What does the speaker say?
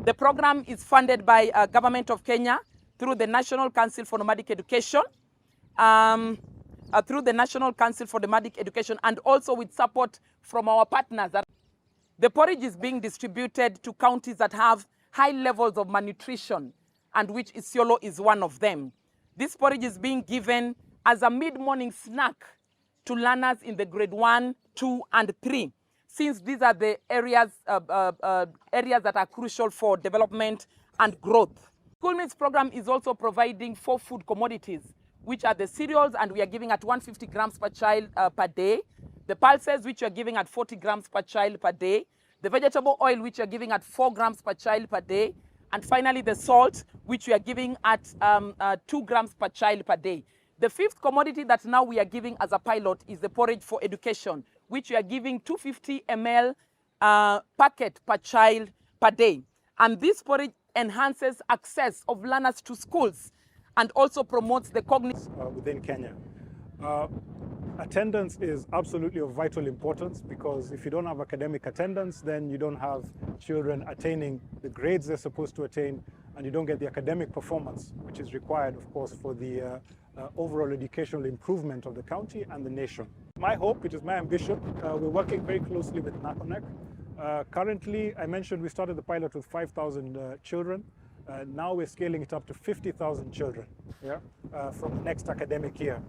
The program is funded by Government of Kenya through the National Council for Nomadic Education, and also with support from our partners. The porridge is being distributed to counties that have high levels of malnutrition, and which Isiolo is one of them. This porridge is being given as a mid-morning snack to learners in the grade 1, 2, and 3, since these are the areas that are crucial for development and growth. School Meals program is also providing 4 food commodities, which are the cereals, and we are giving at 150 grams per child per day. The pulses, which we are giving at 40 grams per child per day. The vegetable oil, which we are giving at 4 grams per child per day. And finally, the salt, which we are giving at 2 grams per child per day. The 5th commodity that now we are giving as a pilot is the porridge for education, which we are giving 250 ml packet per child per day. And this porridge enhances access of learners to schools and also promotes the cognition within Kenya. Attendance is absolutely of vital importance, because if you don't have academic attendance, then you don't have children attaining the grades they're supposed to attain, and you don't get the academic performance which is required, of course, for the overall educational improvement of the county and the nation. My hope, it is my ambition, we're working very closely with NACONEC. Currently, I mentioned we started the pilot with 5,000 children. Now we're scaling it up to 50,000 children, from the next academic year.